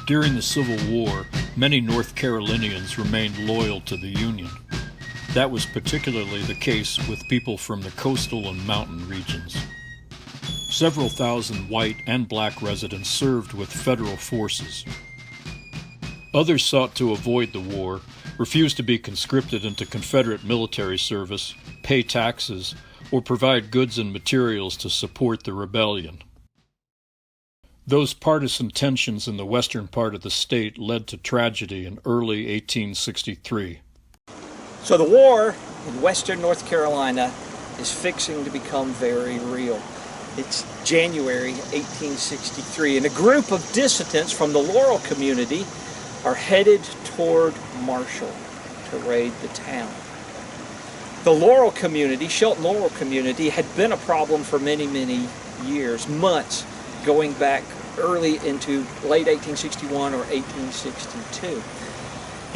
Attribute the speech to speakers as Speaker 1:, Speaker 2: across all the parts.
Speaker 1: During the Civil War, many North Carolinians remained loyal to the Union. That was particularly the case with people from the coastal and mountain regions. Several thousand white and black residents served with federal forces. Others sought to avoid the war, refused to be conscripted into Confederate military service, pay taxes, or provide goods and materials to support the rebellion. Those partisan tensions in the western part of the state led to tragedy in early 1863.
Speaker 2: So the war in western North Carolina is fixing to become very real. It's January 1863, and a group of dissidents from the Laurel community are headed toward Marshall to raid the town. The Laurel community, Shelton Laurel community, had been a problem for many, many years, months, going back early into late 1861 or 1862.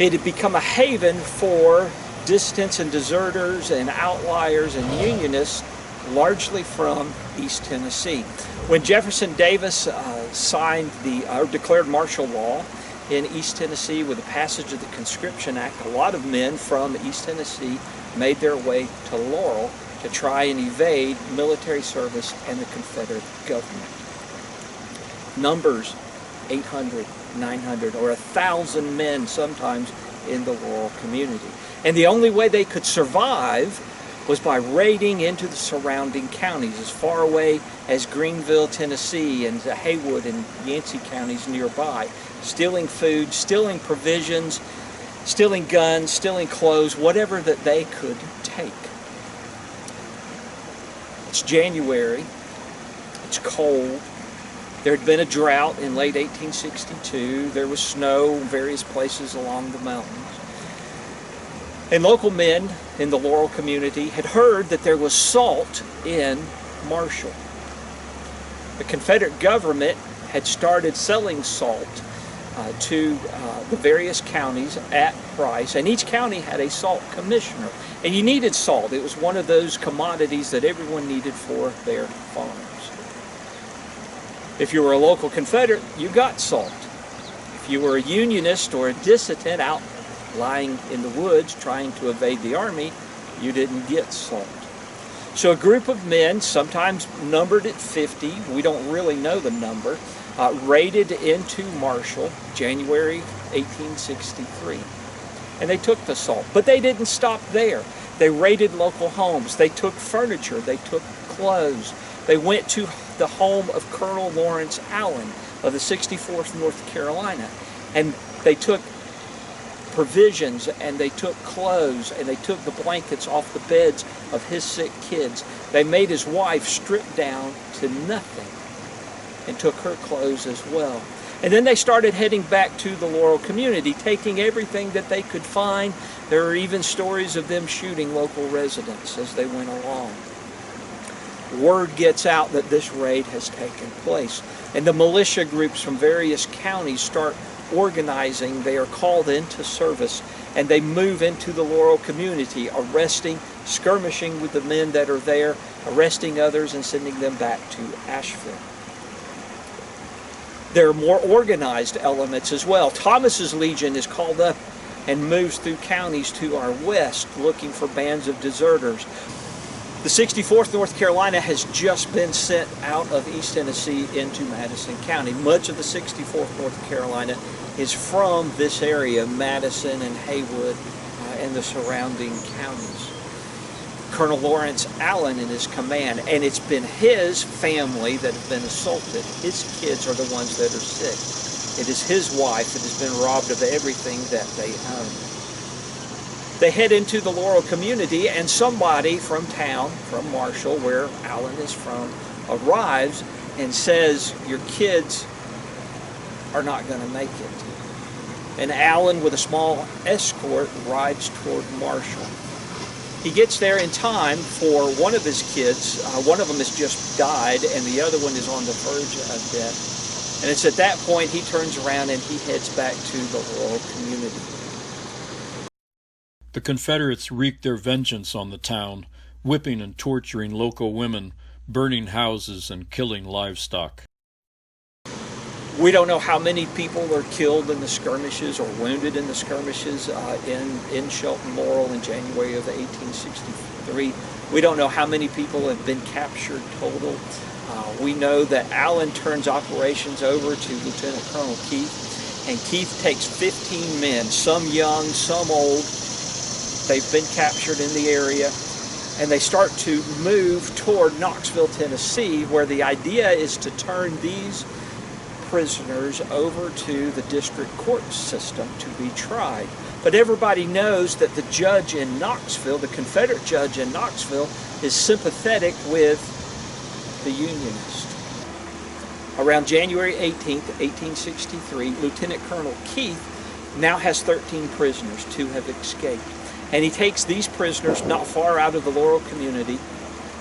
Speaker 2: It had become a haven for dissidents and deserters and outliers and Unionists, largely from East Tennessee. When Jefferson Davis declared martial law in East Tennessee with the passage of the Conscription Act, a lot of men from East Tennessee made their way to Laurel to try and evade military service and the Confederate government. Numbers 800, 900, or 1,000 men sometimes in the Laurel community. And the only way they could survive was by raiding into the surrounding counties, as far away as Greenville, Tennessee, and Haywood and Yancey counties nearby, stealing food, stealing provisions, stealing guns, stealing clothes, whatever that they could take. It's January, it's cold. There had been a drought in late 1862. There was snow in various places along the mountains. And local men in the Laurel community had heard that there was salt in Marshall. The Confederate government had started selling salt to the various counties at price, and each county had a salt commissioner. And you needed salt. It was one of those commodities that everyone needed for their farms. If you were a local Confederate, you got salt. If you were a Unionist or a dissident out lying in the woods trying to evade the army, you didn't get salt. So a group of men, sometimes numbered at 50, we don't really know the number, raided into Marshall, January 1863. And they took the salt. But they didn't stop there. They raided local homes. They took furniture. They took clothes. They went to the home of Colonel Lawrence Allen of the 64th North Carolina. And they took provisions, and they took clothes, and they took the blankets off the beds of his sick kids. They made his wife strip down to nothing and took her clothes as well. And then they started heading back to the Laurel community, taking everything that they could find. There are even stories of them shooting local residents as they went along. Word gets out that this raid has taken place, and the militia groups from various counties start organizing. They are called into service, and they move into the Laurel community, arresting, skirmishing with the men that are there, arresting others and sending them back to Asheville. There are more organized elements as well. Thomas's Legion is called up and moves through counties to our west looking for bands of deserters. The 64th North Carolina has just been sent out of East Tennessee into Madison County. Much of the 64th North Carolina is from this area, Madison and Haywood and the surrounding counties. Colonel Lawrence Allen and his command, and it's been his family that have been assaulted. His kids are the ones that are sick. It is his wife that has been robbed of everything that they own. They head into the Laurel community, and somebody from town, from Marshall, where Allen is from, arrives and says, "Your kids are not going to make it." And Allen, with a small escort, rides toward Marshall. He gets there in time for one of his kids. One of them has just died, and the other one is on the verge of death. And it's at that point he turns around and he heads back to the Laurel community.
Speaker 1: The Confederates wreaked their vengeance on the town, whipping and torturing local women, burning houses, and killing livestock.
Speaker 2: We don't know how many people are killed in the skirmishes or wounded in the skirmishes in Shelton, Laurel in January of 1863. We don't know how many people have been captured total. We know that Allen turns operations over to Lieutenant Colonel Keith, and Keith takes 15 men, some young, some old. They've been captured in the area, and they start to move toward Knoxville, Tennessee, where the idea is to turn these prisoners over to the district court system to be tried. But everybody knows that the judge in Knoxville, the Confederate judge in Knoxville, is sympathetic with the Unionists. Around January 18th, 1863, Lieutenant Colonel Keith now has 13 prisoners. 2 have escaped. And he takes these prisoners not far out of the Laurel community,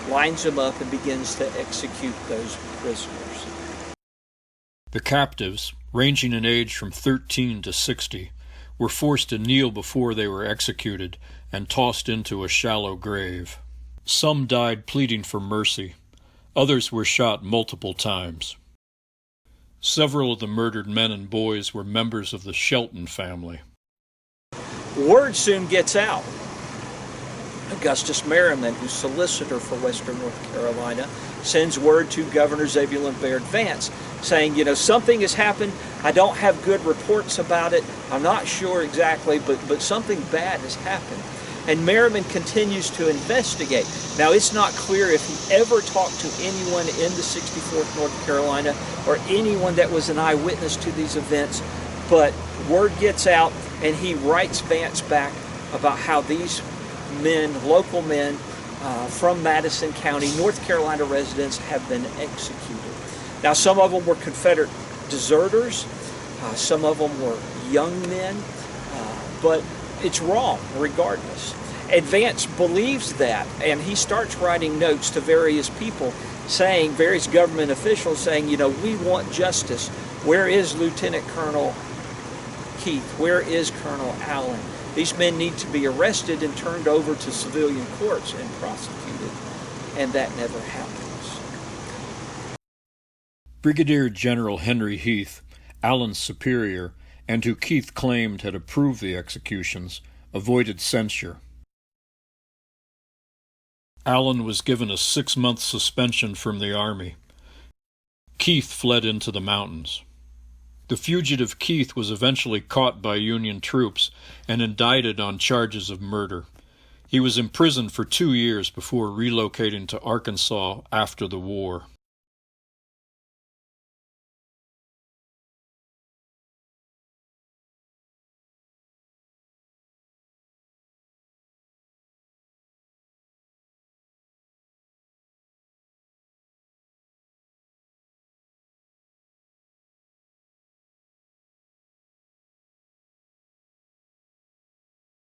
Speaker 2: lines them up, and begins to execute those prisoners.
Speaker 1: The captives, ranging in age from 13 to 60, were forced to kneel before they were executed and tossed into a shallow grave. Some died pleading for mercy. Others were shot multiple times. Several of the murdered men and boys were members of the Shelton family.
Speaker 2: Word soon gets out. Augustus Merriman, who's solicitor for Western North Carolina, sends word to Governor Zebulon Baird Vance saying, something has happened. I don't have good reports about it. I'm not sure exactly, but something bad has happened. And Merriman continues to investigate. Now, it's not clear if he ever talked to anyone in the 64th North Carolina or anyone that was an eyewitness to these events, but word gets out, and he writes Vance back about how these men, local men from Madison County, North Carolina residents, have been executed. Now, some of them were Confederate deserters, some of them were young men, but it's wrong regardless. And Vance believes that, and he starts writing notes to various people saying, various government officials saying, we want justice. Where is Lieutenant Colonel Keith? Where is Colonel Allen? These men need to be arrested and turned over to civilian courts and prosecuted, and that never happens.
Speaker 1: Brigadier General Henry Heath, Allen's superior, and who Keith claimed had approved the executions, avoided censure. Allen was given a 6-month suspension from the Army. Keith fled into the mountains. The fugitive Keith was eventually caught by Union troops and indicted on charges of murder. He was imprisoned for 2 years before relocating to Arkansas after the war.